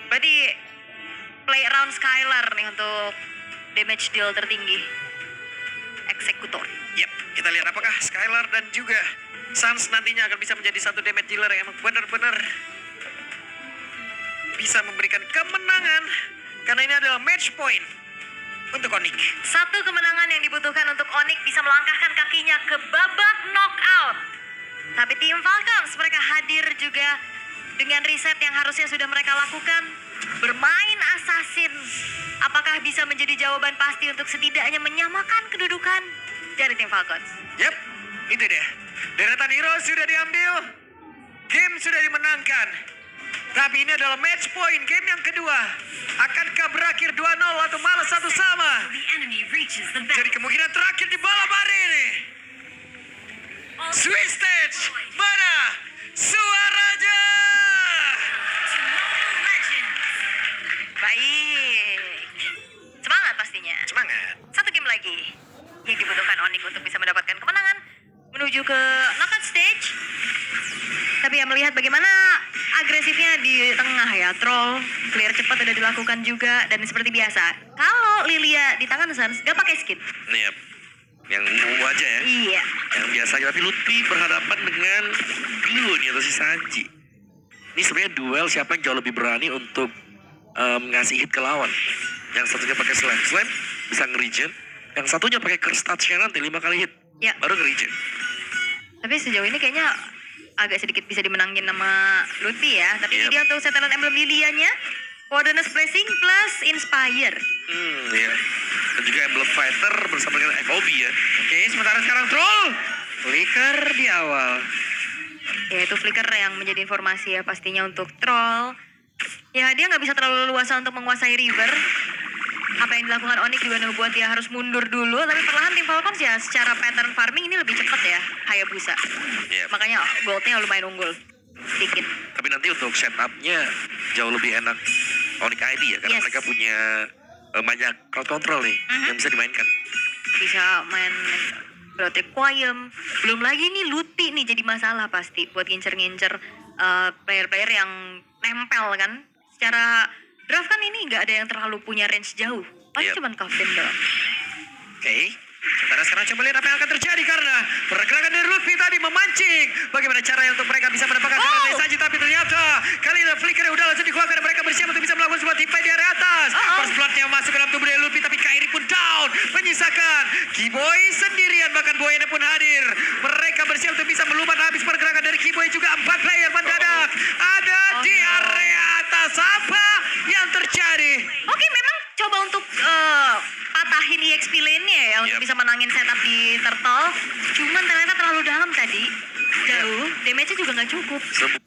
Berarti play around Skylar nih untuk damage deal tertinggi. Eksekutor. Yap, kita lihat apakah Skylar dan juga Sans nantinya akan bisa menjadi satu damage dealer yang emang benar-benar bisa memberikan kemenangan. Karena ini adalah match point untuk Onyx. Satu kemenangan yang dibutuhkan untuk Onyx bisa melangkahkan kakinya ke babak knockout. Tapi tim Falcons mereka hadir juga dengan riset yang harusnya sudah mereka lakukan. Bermain assassin. Apakah bisa menjadi jawaban pasti untuk setidaknya menyamakan kedudukan dari tim Falcons? Yap, itu dia. Deretan hero sudah diambil. Game sudah dimenangkan. Tapi ini adalah match point game yang kedua. Akankah berakhir 2-0 atau malah satu sama? Jadi kemungkinan terakhir di balap hari ini. Swiss stage, mana suaranya? Baik. Semangat pastinya. Semangat. Satu game lagi yang dibutuhkan Onyx untuk bisa mendapatkan kemenangan menuju ke knockout stage. Tapi ya melihat bagaimana agresifnya di tengah ya, troll clear cepat sudah dilakukan juga. Dan seperti biasa, kalau Lilia di tangan Sans gak pakai skin. Yap. Yang ungu aja ya. Iya. Yang biasa aja. Tapi Lutfi berhadapan dengan Glue nih atau si Sanji. Ini sebenarnya duel siapa yang jauh lebih berani untuk ngasih hit ke lawan. Yang satunya pakai slam bisa nge-regen. Yang satunya pakai curse touch-nya nanti 5 kali hit. Ya. Baru nge-regen. Tapi sejauh ini kayaknya agak sedikit bisa dimenangin sama Lutfi ya. Tapi ini Yep. dia untuk setelan emblem Lilianya. Wilderness Blessing plus Inspire. Iya. Dan juga Emblem Fighter bersama dengan FOB ya. Oke, sementara sekarang Troll. Flicker di awal. Ya itu flicker yang menjadi informasi ya pastinya untuk troll. Ya dia nggak bisa terlalu leluasa untuk menguasai river. Apa yang dilakukan Onyx juga membuat dia harus mundur dulu. Tapi perlahan tim Falcons ya secara pattern farming ini lebih cepat ya Hayabusa. Iya. Makanya goldnya lumayan unggul sedikit. Tapi nanti untuk setupnya jauh lebih enak Onyx ID ya. Karena Yes. mereka punya banyak crowd control nih yang bisa dimainkan. Bisa main Blood Requiem. Belum lagi nih Lutfi nih jadi masalah pasti buat ngincer-ngincer player-player yang nempel kan. Secara draft kan ini nggak ada yang terlalu punya range jauh. Paling Yep. cuman Coffin doang. Oke. Sementara sekarang coba lihat apa yang akan terjadi karena pergerakan dari Lutfi tadi memancing. Bagaimana caranya untuk mereka bisa mendapatkan dari Sanji, tapi ternyata kali ini flicker udah langsung dikeluarkan dan mereka bersiap untuk bisa melakukan sebuah timpai di area atas. First blood-nya masuk ke dalam tubuh dari Lutfi, tapi Kairi pun down. Menyisakan Kiboy sendirian, bahkan Boyene pun hadir. Mereka bersiap untuk bisa melumat habis pergerakan dari Kiboy juga 4 player mendadak. Ada di area atas. Apa yang terjadi? Oke, memang coba untuk patahin EXP lane-nya ya untuk Yep. bisa menangin setup di turtle. Cuman ternyata terlalu dalam tadi. Jauh, damage-nya juga nggak cukup. Sebuah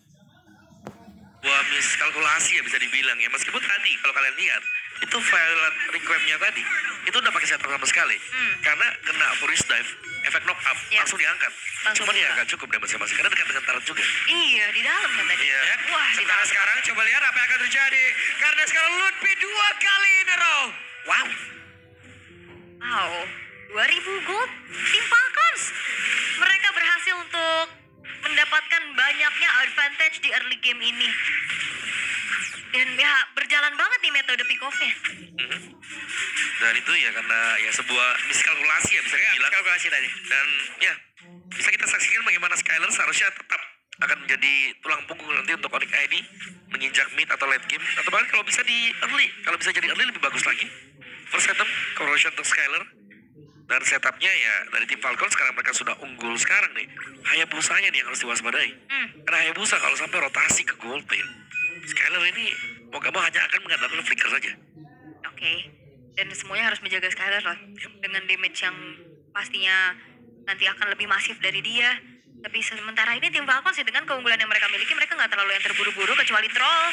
miskalkulasi ya bisa dibilang ya. Meskipun tadi kalau kalian lihat itu violet requiem-nya tadi itu udah pakai setup sama sekali. Karena kena Furious Dive, efek knock up Yep. langsung diangkat. Langsung Cuman ya buka. nggak cukup damage masih karena dekat dengan Tarat juga. Iya, di dalam kan tadi. Iya. Wah, di dalam. Sekarang coba lihat apa yang akan terjadi. Karena sekarang Lutfi 2 kali in a row. Wow. Wow, 2000 gold tim Falcons. Mereka berhasil untuk mendapatkan banyaknya advantage di early game ini. Dan ya berjalan banget nih metode pick off-nya. Dan itu ya karena ya sebuah miskalkulasi ya bisa dibilang. Miskalkulasi tadi. Dan ya bisa kita saksikan bagaimana Skylar seharusnya tetap akan menjadi tulang punggung nanti untuk Onyx ID menginjak mid atau late game atau bahkan kalau bisa di early, kalau bisa jadi early lebih bagus lagi. First setup corrosion untuk Skylar dan setupnya ya dari tim Falcon sekarang mereka sudah unggul sekarang nih. Hayabusanya nih yang harus diwaspadai. Karena Hayabusa kalau sampai rotasi ke gold lane, Skylar ini mau gak mau hanya akan mengandalkan flicker saja. Oke. Dan semuanya harus menjaga Skylar lah. Dengan damage yang pastinya nanti akan lebih masif dari dia. Tapi sementara ini tim Falcons sih dengan keunggulan yang mereka miliki, mereka nggak terlalu yang terburu-buru kecuali troll.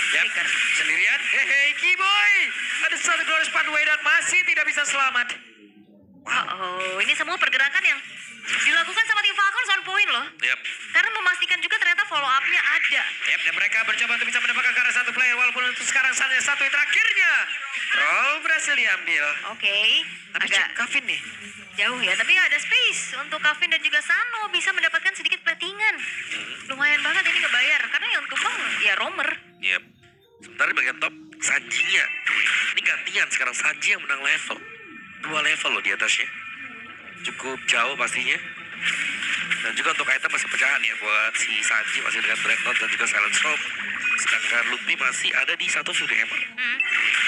Yap, Flicker. sendirian. Hehe, Kiboy. Ada satu glorious pathway dan masih tidak bisa selamat. Oh, ini semua pergerakan yang dilakukan sama tim Falcons on point loh. Yap. Karena memastikan juga ternyata follow up-nya ada. Yap, dan mereka mencoba untuk bisa mendapatkan karena satu player walaupun untuk sekarang hanya satu yang terakhirnya. Troll berhasil diambil. Oke, Tapi agak cek Kavin nih. jauh ya. Tapi ada space untuk Kavin dan juga Sano bisa mendapatkan sedikit platingan. Lumayan banget ini ngebayar. Karena yang tumbang ya Romer. Iya, Sementara di bagian top, Sanji-nya. Ini gantian sekarang, Sanji yang menang level. 2 level loh di atasnya. Cukup jauh pastinya. Dan juga untuk item masih pecahan ya buat si Sanji masih dengan Dreadnought dan juga Silent Storm. Sedangkan Luffy masih ada di satu Fury Hammer.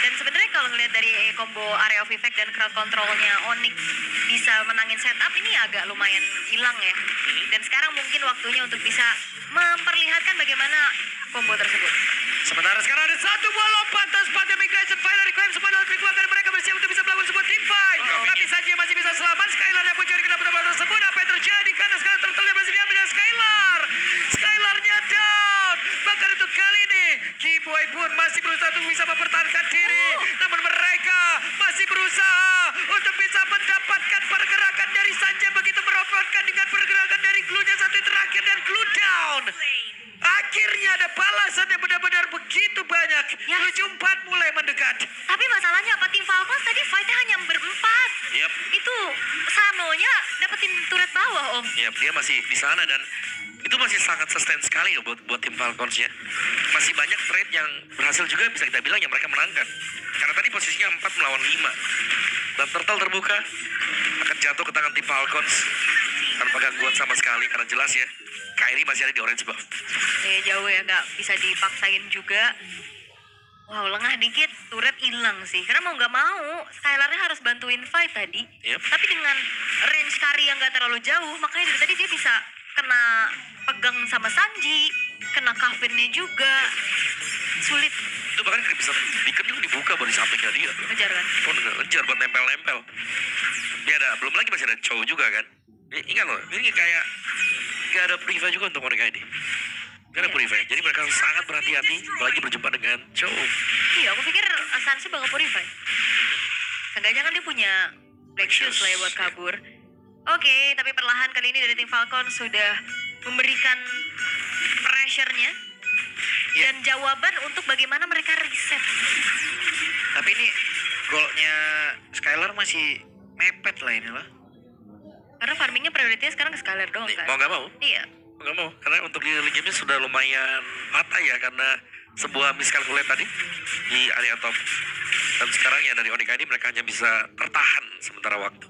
Dan sebenarnya kalau ngelihat dari combo area of effect dan crowd controlnya Onyx bisa menangin setup ini agak lumayan hilang ya. Dan sekarang mungkin waktunya untuk bisa memperlihatkan bagaimana combo tersebut. Sementara sekarang ada satu buah lompatan sepatu migration final reclaim semua dalam dikeluarkan mereka bersiap untuk bisa melakukan sebuah team fight. Tapi Sanji masih bisa selamat. Skylar yang mencuri kena benar tersebut. Apa yang terjadi? Karena sekarang turtle masih diambil dengan Skylar. Skylarnya down. Bahkan untuk kali ini Keyboy pun masih berusaha untuk bisa mempertahankan diri. Namun mereka masih berusaha untuk bisa mendapatkan pergerakan dari Sanji begitu merobotkan dengan pergerakan dari glue-nya satu terakhir dan glue down. Akhirnya ada balasan yang benar-benar begitu banyak. Ya. 74 mulai mendekat. Tapi masalahnya apa, tim Falcons tadi fightnya hanya berempat. Yap. Itu Sanonya dapetin turret bawah om. Yap, dia masih di sana dan itu masih sangat sustain sekali ya buat tim Falcons ya. Masih banyak trade yang berhasil juga bisa kita bilang yang mereka menangkan. Karena tadi posisinya 4 melawan 5. Dan turtle terbuka akan jatuh ke tangan tim Falcons tanpa gangguan sama sekali karena jelas ya Kairi masih ada di orange buff. Jauh ya, nggak bisa dipaksain juga. Wow, lengah dikit, turret hilang sih. Karena mau nggak mau, Skylarnya harus bantuin fight tadi. Yep. Tapi dengan range Kari yang nggak terlalu jauh, makanya dari tadi dia bisa kena pegang sama Sanji, kena Coven-nya juga. Sulit Itu bahkan Crimson Beacon juga dibuka baru di sampingnya dia. ngejar kan. Oh, ngejar buat nempel-nempel. Dia ada, belum lagi masih ada Chow juga kan. Ingat loh, ini kayak gak ada preview juga untuk mereka ini. Gak ada preview, jadi mereka harus sangat berhati-hati apalagi berjumpa dengan Chow. Iya, aku pikir Sansi bakal purify. Seenggaknya kan dia punya Black Shoes lah ya buat kabur. Oke, tapi perlahan kali ini dari tim Falcon sudah memberikan pressure-nya dan jawaban untuk bagaimana mereka reset. Tapi ini golnya Skylar masih mepet lah ini lah. Karena farmingnya prioritasnya sekarang ke Skylar doang kan. Mau gak mau? Iya. Mau gak mau, karena untuk di early game sudah lumayan patah ya karena sebuah miscalculate tadi di area top. Dan sekarang ya dari Onyx ID mereka hanya bisa tertahan sementara waktu.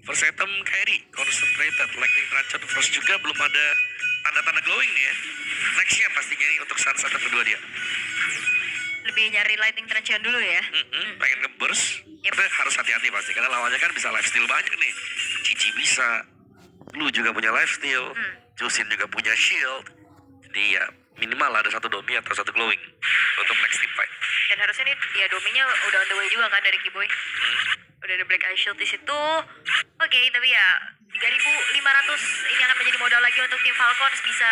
First item Kairi, concentrated, lightning tranchant, frost juga belum ada tanda-tanda glowing nih ya. Nextnya pastinya ini untuk Sans item kedua dia. Lebih nyari lightning transition dulu ya. Pengen nge-burst, Yep. tapi harus hati-hati pasti karena lawannya kan bisa lifesteal banyak nih. Cici bisa, Lu juga punya lifesteal, Jusin juga punya shield. Jadi ya minimal ada satu domi atau satu glowing untuk next team fight. Dan harusnya nih ya dominya udah on the way juga kan dari Keyboy. Udah ada Black Eye Shield di situ. Oke, tapi ya 3.500 ini akan menjadi modal lagi untuk tim Falcons bisa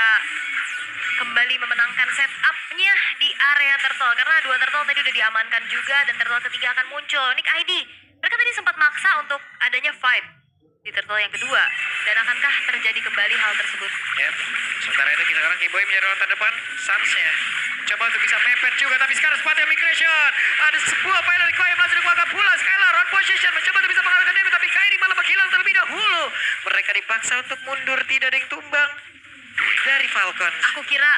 kembali memenangkan setupnya di area turtle. Karena 2 turtle tadi udah diamankan juga dan turtle ketiga akan muncul. Nick ID, mereka tadi sempat maksa untuk adanya fight di turtle yang kedua. Dan akankah terjadi kembali hal tersebut? Yep. Sementara itu kita sekarang Keyboy menjadi lawan terdepan. Sans-nya coba untuk bisa mepet juga, tapi sekarang sepatu migration. Ada sebuah final recall yang masih dikeluarkan pula. Skylar on position mencoba untuk bisa mengalahkan Demi, tapi Kairi malah menghilang terlebih dahulu. Mereka dipaksa untuk mundur, tidak ada yang tumbang dari Falcon. Aku kira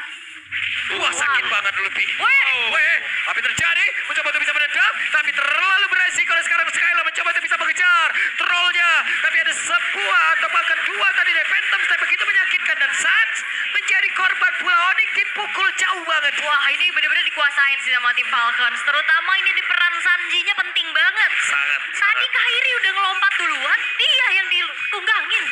Wah, sakit banget Luffy. Weh. Weh, apa yang terjadi? Mencoba untuk bisa menendang, tapi terlalu beresiko. Dan sekarang Skylar mencoba untuk bisa mengejar trollnya. Tapi ada sebuah atau bahkan 2 tadi dari Phantom Step begitu menyakitkan. Dan Sans menjadi korban pula. Onyx dipukul jauh banget. wah ini benar-benar dikuasain sih sama tim Falcons. Terutama ini di peran Sanji-nya penting banget. Sangat, Tadi sangat. Kairi udah ngelompat duluan, dia yang ditunggangin.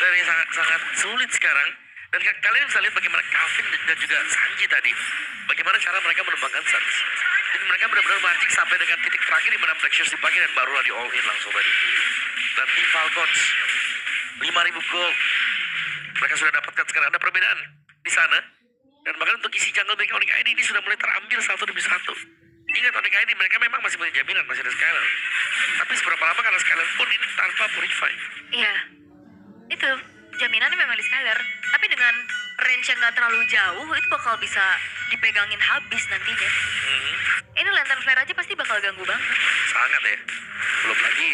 Dan ini sangat sulit sekarang. Dan kalian bisa lihat bagaimana Calvin dan juga Sanji tadi. Bagaimana cara mereka menembangkan Sans. Jadi mereka benar-benar mancing sampai dengan titik terakhir di mana Black Shoes dipakai dan barulah di all in langsung tadi. Dan tim Falcons 5.000 gold. Mereka sudah dapatkan sekarang ada perbedaan di sana. Dan bahkan untuk isi jungle mereka Onyx ID ini sudah mulai terambil satu demi satu. Ingat Onyx ID mereka memang masih punya jaminan, masih ada Skylar. Tapi seberapa lama karena Skylar pun ini tanpa purify. Iya, itu jaminannya memang di Skylar. Tapi dengan range yang gak terlalu jauh, itu bakal bisa dipegangin habis nantinya. Ini lantern flare aja pasti bakal ganggu banget. Sangat ya. Belum lagi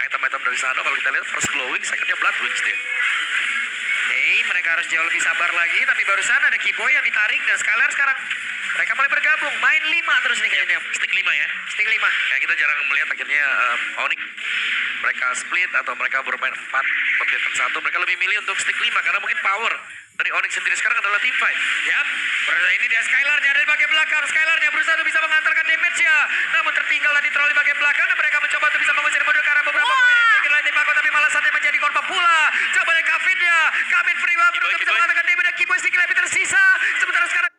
item-item dari sana kalau kita lihat first glowing, secondnya blood wings dia. Hey, mereka harus jauh lebih sabar lagi. Tapi barusan ada Kiboy yang ditarik dan Skylar sekarang mereka mulai bergabung. Main 5 terus nih kayaknya. Stick 5 ya. Stick 5. Ya kita jarang melihat akhirnya Onyx mereka split atau mereka bermain 4 membiarkan 1. Mereka lebih milih untuk stick 5 karena mungkin power dari Onyx sendiri sekarang adalah team fight. Yap, ini dia Skylarnya dari bagian belakang. Skylarnya berusaha untuk bisa mengantarkan damage-nya. Namun tertinggal tadi troll di bagian belakang dan mereka mencoba untuk bisa mengusir mundur ke arah beberapa pemain yang tim Falcon, tapi malah saatnya menjadi korban pula. Coba dari Kavin-nya. Kavin free banget untuk bisa mengantarkan damage dan Kiboy sedikit lebih tersisa. Sementara sekarang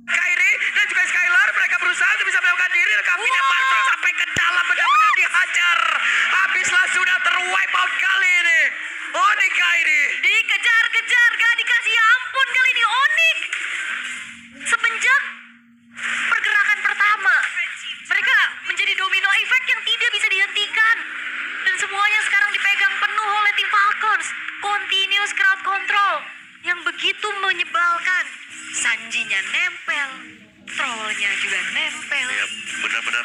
Kairi dan juga Skylar mereka berusaha untuk bisa melakukan diri dan Kavin-nya masuk sampai ke dalam benar-benar dihajar. Habislah sudah terwipe out kali ini. Onyx Kairi. Dikejar-kejar, gak dikasih ampun kali ini Onyx. Semenjak pergerakan pertama, mereka menjadi domino effect yang tidak bisa dihentikan. Dan semuanya sekarang dipegang penuh oleh tim Falcons. Continuous crowd control yang begitu menyebalkan. Sanjinya nempel, trollnya juga nempel. Ya benar-benar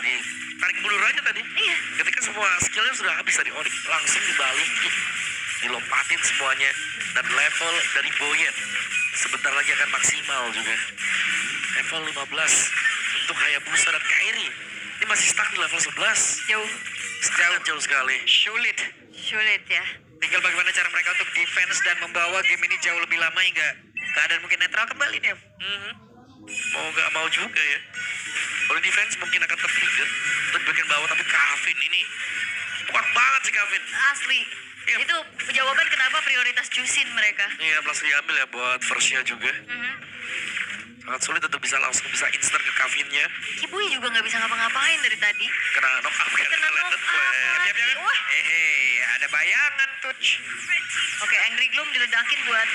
tarik mundur aja tadi. Iya. Ketika semua skillnya sudah habis dari Onyx, langsung dibalikin, dilompatin semuanya, dan level dari Boyet sebentar lagi akan maksimal juga. Level 15 untuk Hayabusa dan Kairi. Ini masih stuck di level 11. Jauh sekali. Sulit ya. Tinggal bagaimana cara mereka untuk defense dan membawa game ini jauh lebih lama hingga keadaan mungkin netral kembali nih. Mau gak mau juga ya. Kalau defense mungkin akan tertrigger untuk bagian bawah, tapi Kavin ini kuat banget sih Kavin. Asli. Iya. Itu jawaban kenapa prioritas Jusin mereka. Iya, langsung diambil ya buat Versia juga. Sangat sulit untuk bisa langsung bisa instant ke Kavinnya. Kibui juga nggak bisa ngapa-ngapain dari tadi. Kena knock up kan. Kena knock up lagi. Wah. Ada bayangan touch. Oke, Angry Gloom diledakin buat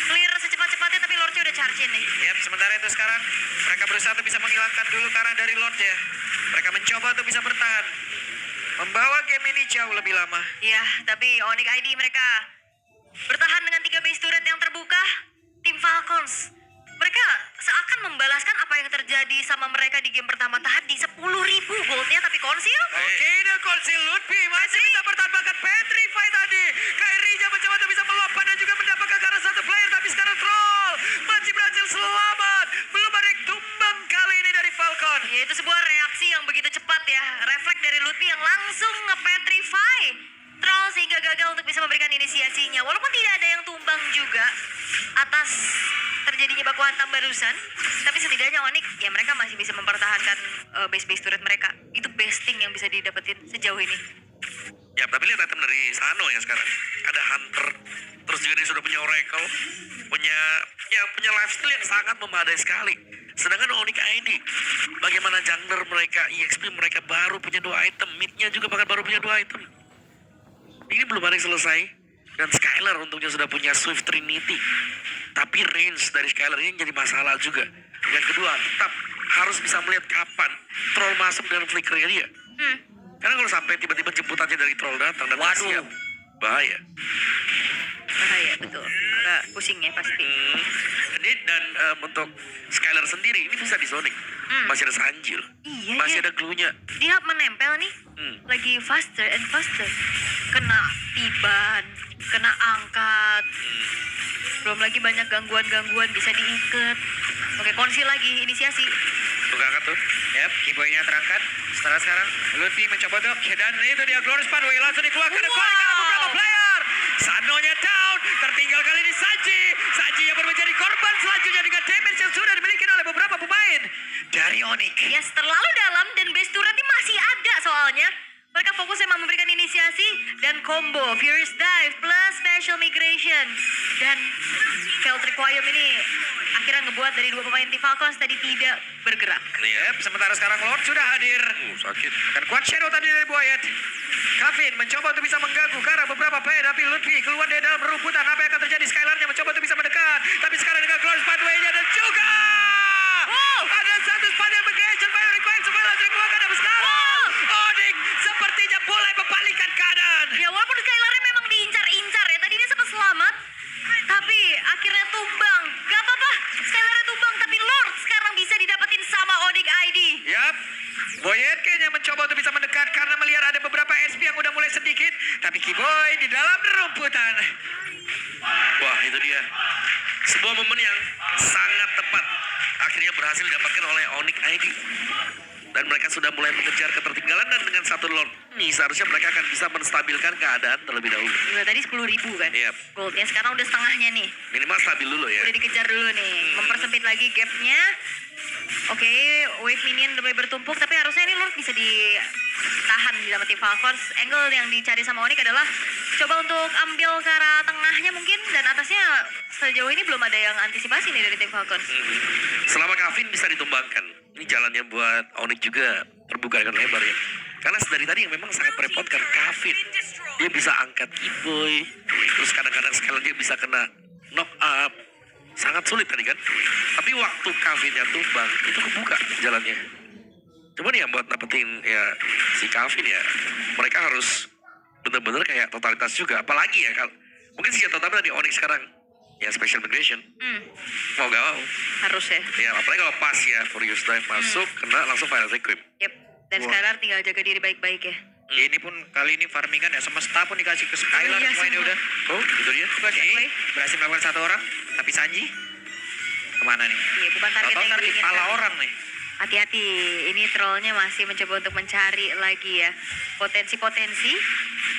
clear secepat-cepatnya, tapi Lordnya udah charge nih. Yap, sementara itu sekarang mereka berusaha untuk bisa menghilangkan dulu karena dari Lord ya. Mereka mencoba untuk bisa bertahan. Membawa game ini jauh lebih lama. Iya, tapi Onyx ID mereka bertahan dengan 3 base turret yang terbuka. Tim Falcons, mereka seakan membalaskan apa yang terjadi sama mereka di game pertama tadi. 10.000 goldnya, tapi konsil. Oke, dan Konsil Lutfi masih bisa bertahan bahkan Petrify tadi. Kairi-nya mencoba untuk bisa melompat dan juga mendapatkan ke arah satu player, tapi sekarang Troll masih berhasil selamat. Belum ada yang tumbang kali ini dari Falcon. Ya, itu sebuah reaksi yang begitu cepat ya. Refleks dari Lutfi yang langsung nge-petrify Troll sehingga gagal untuk bisa memberikan inisiasinya. Walaupun tidak ada yang tumbang juga atas terjadinya baku hantam barusan, tapi setidaknya Onyx ya mereka masih bisa mempertahankan base-base turret mereka. Itu besting yang bisa didapetin sejauh ini. Ya, tapi lihat item dari Sano ya sekarang. Ada Hunter, terus juga dia sudah punya Oracle, punya lifesteal yang sangat memadai sekali. Sedangkan Onyx ID, bagaimana jungler mereka, EXP mereka baru punya 2 item, midnya juga bahkan baru punya 2 item. Ini belum ada yang selesai. Dan Skylar untungnya sudah punya Swift Trinity. Tapi range dari Skylar ini jadi masalah juga. Yang kedua, tetap harus bisa melihat kapan troll masuk dengan flickernya dia. Karena kalau sampai tiba-tiba jemputannya dari troll datang dan nggak siap, bahaya. Bahaya, betul. Agak pusing ya pasti. Dan untuk Skylar sendiri ini bisa di zoning. Masih ada Sanjil. Iya, Masih iya. ada glue-nya. Dia menempel nih. Lagi faster and faster. Kena tiban, kena angkat. Belum lagi banyak gangguan-gangguan bisa diikat. Oke, konsil lagi inisiasi. Tuh angkat tuh. Yap, keyboardnya terangkat. Sekarang Lutfi mencoba dok. Dan itu dia Glorious Pathway langsung dikeluarkan. Wow. Kembali ke beberapa player. Sanonya down. Tertinggal kali ini Sanji. Sanji yang baru menjadi korban selanjutnya dengan damage yang sudah dimiliki oleh beberapa pemain dari Onyx. Yes, terlalu dalam dan base turret ini masih ada soalnya. Mereka fokus emang memberikan inisiasi dan combo Furious Dive plus Special Migration. Dan Failed Requiem ini akhirnya ngebuat dari 2 pemain tim Falcons tadi tidak bergerak. Yep, sementara sekarang Lord sudah hadir. Sakit. Dan kuat shadow tadi dari Boyet. Kavin mencoba untuk bisa mengganggu karena beberapa player, tapi Lutfi keluar dari dalam rumputan. Apa yang akan terjadi? Skylarnya mencoba untuk bisa mendekat. Tapi sekarang dengan Glorious Pathway-nya dan juga ada satu Spider Migration Fire Requiem supaya langsung dikeluarkan dari sekarang. Onyx sepertinya mulai membalikan keadaan. Ya, walaupun Skylarnya memang diincar-incar ya. Tadi dia sempat selamat, tapi akhirnya tumbang. Gak apa-apa, Skylarnya tumbang, tapi Lord sekarang bisa didapetin sama Onyx ID. Yap, Boyet kayaknya mencoba untuk bisa mendekat karena melihat ada beberapa SP yang udah mulai sedikit. Tapi Kiboy di dalam rumputan. Wah, itu dia. Sebuah momen yang sangat tepat akhirnya berhasil didapatkan oleh Onyx ID. Dan mereka sudah mulai mengejar ketertinggalan dan dengan satu Lord ini seharusnya mereka akan bisa menstabilkan keadaan terlebih dahulu. Juga tadi 10.000 kan? Yap. Goldnya sekarang udah setengahnya nih. Minimal stabil dulu ya. Udah dikejar dulu nih. Mempersempit lagi gapnya. Oke, wave minion udah mulai bertumpuk. Tapi harusnya ini Lord bisa ditahan sama tim Falcons. Angle yang dicari sama Onyx adalah coba untuk ambil ke arah tengahnya mungkin. Dan atasnya sejauh ini belum ada yang antisipasi nih dari tim Falcons. Selama Kavin bisa ditumbangkan, ini jalannya buat Onyx juga terbuka dengan lebar ya. Karena dari tadi yang memang sangat merepotkan Kavin. Dia bisa angkat Kiboy, terus kadang-kadang sekali dia bisa kena knock up. Sangat sulit tadi kan. Tapi waktu Kavinnya tumbang, itu kebuka jalannya. Cuman ya buat dapetin ya si Kavin ya, mereka harus bener-bener kayak totalitas juga. Apalagi ya kalau mungkin senjata utama dari Onyx sekarang ya special migration. Mau gak mau. Harus ya. Ya apalagi kalau pas ya Furious Dive masuk kena langsung final equip. Yep. Dan Skylar tinggal jaga diri baik-baik ya. Ini pun kali ini farmingan ya, semesta pun dikasih ke Skylar Iya, semua ini semua. udah. Oh itu dia. Oke, berhasil melakukan satu orang, tapi Sanji kemana nih? Iya, bukan target Tahu-tahu yang ntar di diinginkan. pala orang nih. Hati-hati, ini trollnya masih mencoba untuk mencari lagi ya potensi-potensi.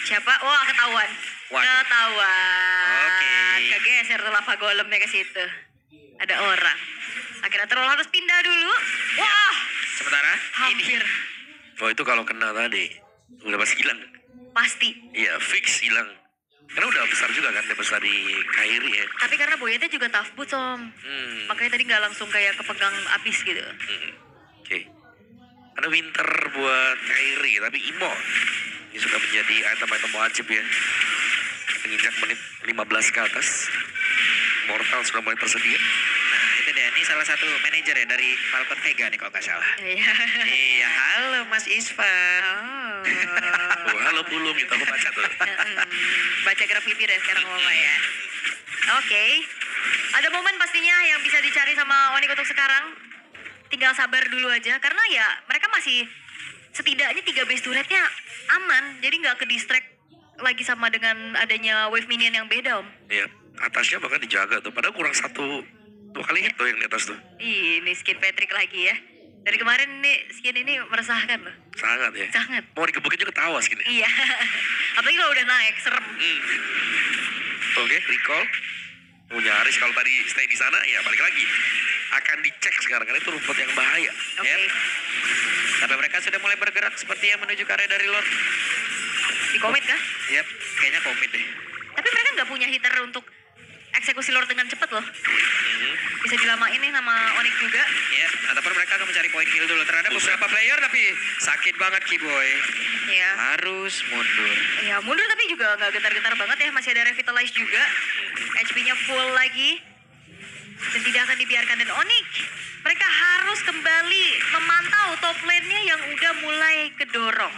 Siapa? Wah, ketahuan. Waduh. Ketahuan. Oke. Kegeser tuh lava golemnya ke situ. Ada orang. Akhirnya troll harus pindah dulu. Wah, Sementara hampir. Oh itu kalau kena tadi udah pasti hilang. Pasti. Iya fix hilang. Karena udah besar juga kan dia besar di Kairi ya. Tapi karena Boyetnya juga tough boots, Om. Makanya tadi nggak langsung kayak kepegang abis gitu. Oke. Ada winter buat Kairi tapi Imo ini sudah menjadi item-item wajib ya. Menginjak menit 15 ke atas. Mortal sudah mulai tersedia. Nah, itu dia. Ini salah satu manajer ya dari Falcon Vega nih kalau nggak salah. Iya. Iya, halo Mas Isfan. Oh. Oh halo belum itu aku baca tuh. Baca gerak bibir ya sekarang Mama ya. Oke. Ada momen pastinya yang bisa dicari sama Onyx untuk sekarang. Tinggal sabar dulu aja karena ya mereka masih setidaknya 3 base turretnya aman. Jadi nggak ke distract lagi sama dengan adanya wave minion yang beda, Om. Iya. Atasnya bahkan dijaga tuh. Padahal kurang 2 kali hit tuh yang di atas tuh. Ini skin Patrick lagi ya. Dari kemarin nih skin ini meresahkan loh. Sangat ya. Sangat. Mau digebukin juga ketawa skin. Iya. Apalagi kalau udah naik, serem. Oke, recall. Mau nyaris kalau tadi stay di sana ya balik lagi. Akan dicek sekarang karena itu rumput yang bahaya. Oke. Ya. Tapi mereka sudah mulai bergerak sepertinya menuju ke area dari Lord. Di komit kah? Yap, kayaknya komit deh. Tapi mereka nggak punya hitter untuk eksekusi Lord dengan cepat loh. Bisa dilamain nih sama Onyx juga. Ya, ataupun mereka akan mencari poin kill dulu terhadap beberapa player tapi sakit banget Kiboy. Iya. Harus mundur. Ya mundur tapi juga nggak gentar-gentar banget ya. Masih ada revitalize juga. HP-nya full lagi. Dan tidak akan dibiarkan. Dan Onyx, mereka harus kembali memantau top lane-nya yang udah mulai kedorong.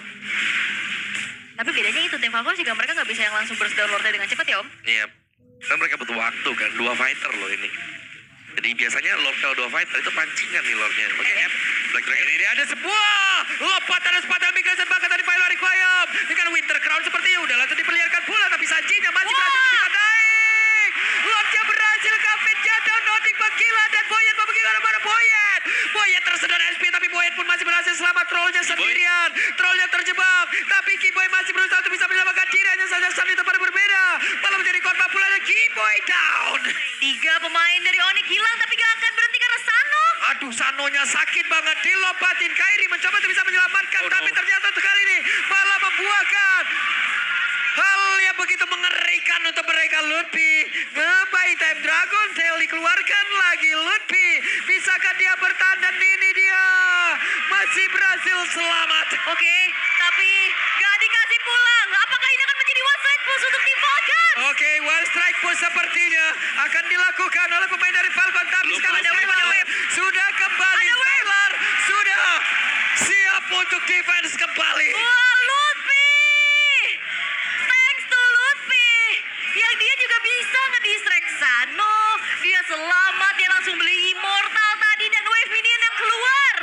Tapi bedanya itu, tim Falcons juga mereka nggak bisa yang langsung burst down Lord-nya dengan cepat ya Om. Iya. Kan mereka butuh waktu kan, 2 fighter loh ini. Jadi biasanya Lord kalau 2 fighter itu pancingan nih Lordnya. Oke, Black Dragon Ini dia ada sebuah lompatan sepatu migration bahkan dari Final Requiem dengan Winter Crown sepertinya udah langsung diperlihatkan pula tapi Sanjinya masih berhasil untuk bisa naik. Lordnya berhasil, Kavin jatuh, Nodik menggila dan Boyet membagi mana Boyet. Boyet tersedot SP tapi Boyet pun masih berhasil selamat, trollnya sendirian. Trollnya terjebak tapi Kiboy masih berusaha untuk bisa menyelamatkan diri, hanya saja Sam di tempat yang berbeda. Malah menjadi korban pula dan Kiboy down. 3 pemain dari Onyx hilang tapi gak akan berhenti karena Sano. Aduh, Sanonya sakit banget, dilompatin. Kairi mencoba untuk bisa menyelamatkan, Oh, tapi no. ternyata untuk kali ini malah membuahkan hal yang begitu mengerikan untuk mereka. Lutfi ngebai time Dragon Tail dikeluarkan lagi. Lutfi, bisakah dia bertahan? Dan ini dia masih berhasil selamat. Oke, tapi gak dikasih pulang. Apakah ini akan menjadi one strike push untuk tim Falcon? Oke, one strike pun sepertinya akan dilakukan oleh pemain dari Falcon. Tapi Belum sekarang pasti. ada wave. Sudah kembali. Ada wave. Skylar sudah siap untuk defense kembali. Wah, Lutfi! Thanks to Lutfi! Yang dia juga bisa ngedistract Sano. Dia selamat, dia langsung beli Immortal tadi. Dan wave minion yang keluar.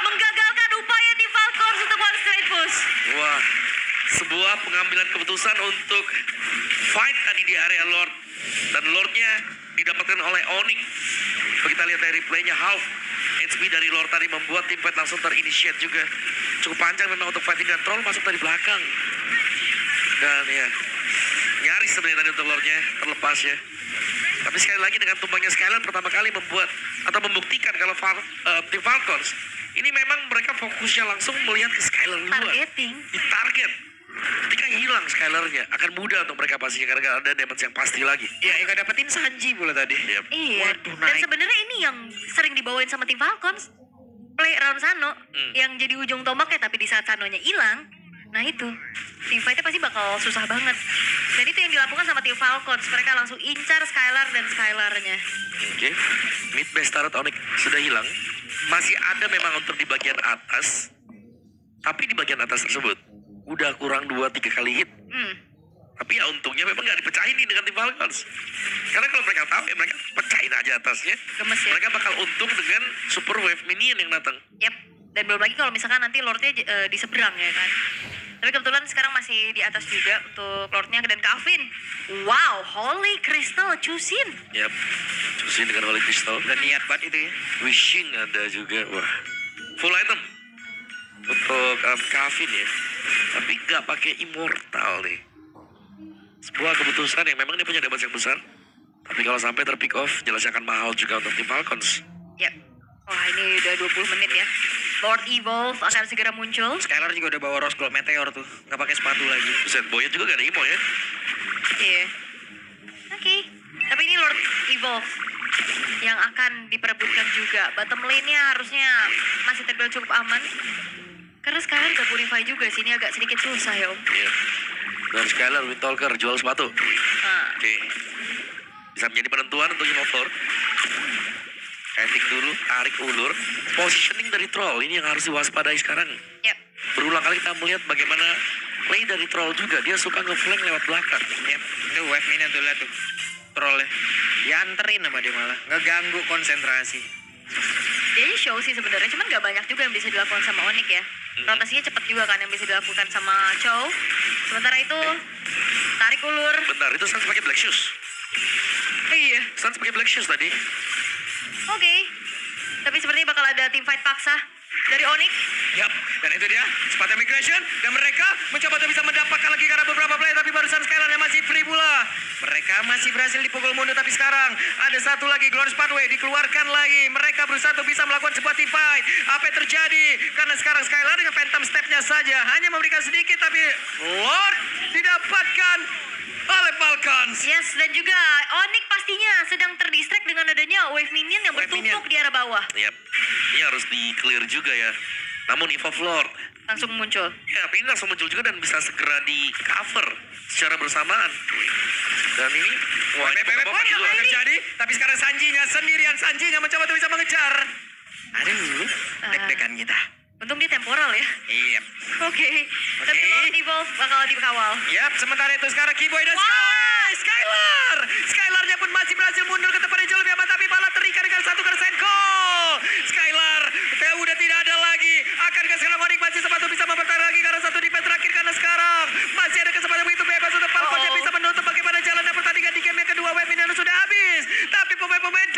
Menggagalkan upaya tim Falcons untuk one straight push. Wah, sebuah pengambilan keputusan untuk fight tadi di area Lord. Dan Lordnya didapatkan oleh Onyx. Kalau kita lihat dari replaynya, half HP dari Lord tadi membuat tim fight langsung terinitiate juga. Cukup panjang memang untuk fighting, dan Troll masuk dari belakang. Dan ya, nyaris sebenarnya tadi untuk Lordnya terlepas ya. Tapi sekali lagi dengan tumbangnya Skylar pertama kali membuat atau membuktikan kalau tim Falcons ini memang mereka fokusnya langsung melihat ke Skylar duluan. Targeting. Di target. Ketika hilang Skylarnya akan mudah untuk mereka pastinya karena gak ada damage yang pasti lagi. Ya, yang dapetin Sanji pula tadi. Yep. Iya. Waduh, Dan naik. sebenarnya ini yang sering dibawain sama tim Falcons. Play around Sano yang jadi ujung tombaknya, tapi di saat Sanonya hilang, nah itu tim fightnya pasti bakal susah banget. Dan itu yang dilakukan sama tim Falcons. Mereka langsung incar Skylar dan Skylarnya. Oke. Mid base turret Onyx sudah hilang. Masih ada memang untuk di bagian atas. Tapi di bagian atas tersebut udah kurang 2-3 kali hit. Tapi ya untungnya memang gak dipecahin nih dengan tim Falcons. Karena kalau mereka tahu ya mereka pecahin aja atasnya. Gemes ya. Mereka bakal untung dengan super wave minion yang datang. Yap. Dan belum lagi kalau misalkan nanti Lordnya di seberang ya kan. Tapi kebetulan sekarang masih di atas juga untuk Lordnya dan Kavin. Wow, Holy Crystal Chusin. Yap. Cusin dengan Holy Crystal. Udah niat banget itu ya. Wishing ada juga. Wah. Full item. Untuk Kavin ya. Tapi gak pakai immortal nih. Sebuah keputusan yang memang dia punya damage yang besar. Tapi kalau sampai terpick off, jelas akan mahal juga untuk tim Falcons. Yap. Wah, ini udah 20 menit ya. Lord Evolve akan segera muncul. Skylar juga udah bawa Rose Gold Meteor tuh. Nggak pakai sepatu lagi. Set Boya juga gak ada imo ya. Iya. Oke. Tapi ini Lord Evolve yang akan diperebutkan juga. Bottom lane-nya harusnya masih terbilang cukup aman. Karena sekarang gak purify juga sih. Ini agak sedikit susah ya, Om. Iya. Dan Skylar Windtalker jual sepatu. Nah, Oke. Bisa menjadi penentuan untuk Game of Thrones. Etik dulu, tarik ulur. Positioning dari Troll ini yang harus diwaspadai sekarang. yap. Berulang kali kita melihat bagaimana play dari Troll juga. Dia suka nge-flank lewat belakang. Yap. Itu wave minion tuh, lihat tuh. Trollnya. Dianterin sama dia malah. Ngeganggu konsentrasi. Jadi show sih sebenarnya, cuman gak banyak juga yang bisa dilakukan sama Onyx ya. Rotasinya cepat juga kan yang bisa dilakukan sama Chow. Sementara itu tarik ulur. Bentar, itu Sans pakai Black Shoes. Iya. Sans pakai Black Shoes tadi. Oke. Tapi sepertinya bakal ada tim fight paksa dari Onyx. Yap, dan itu dia sepatu migration, dan mereka mencoba untuk bisa mendapatkan lagi karena beberapa play, tapi barusan Skylar yang masih free pula. Mereka masih berhasil dipukul mundur, tapi sekarang ada satu lagi Glorious Pathway dikeluarkan lagi. Mereka berusaha untuk bisa melakukan sebuah team fight. Apa yang terjadi? Karena sekarang Skylar dengan Phantom Step-nya saja hanya memberikan sedikit, tapi Lord didapatkan oleh Falcons. Yes, dan juga Onyx pastinya sedang terdistract dengan adanya wave minion yang Wave bertumpuk minion. di arah bawah. Yap. Ini harus di-clear juga ya. Namun Evolve Lord Langsung muncul. ya, ini langsung muncul juga dan bisa segera di-cover secara bersamaan. Dan ini, wah ini Bebek Pokemon pagi apa luar. yang terjadi? Tapi sekarang Sanjinya mencoba untuk bisa mengejar. Aduh, deg-degan kita. Untung dia temporal ya. Iya. Oke. Tapi Lord Evolve bakal dikawal. Yap, sementara itu sekarang Keyboy dan Skylar. Skylarnya pun masih berhasil mundur ke tempat yang jauh lebih aman, tapi malah terikat dengan satu Gersen Call. Skylar udah tidak ada lagi. Akankah sekarang Onyx masih sempat untuk bisa mempertahankan lagi karena satu defense terakhir, karena sekarang masih ada kesempatan begitu bebas untuk Falcons yang bisa menutup bagaimana jalannya pertandingan di game yang kedua. Wave minion sudah habis, tapi pemain-pemain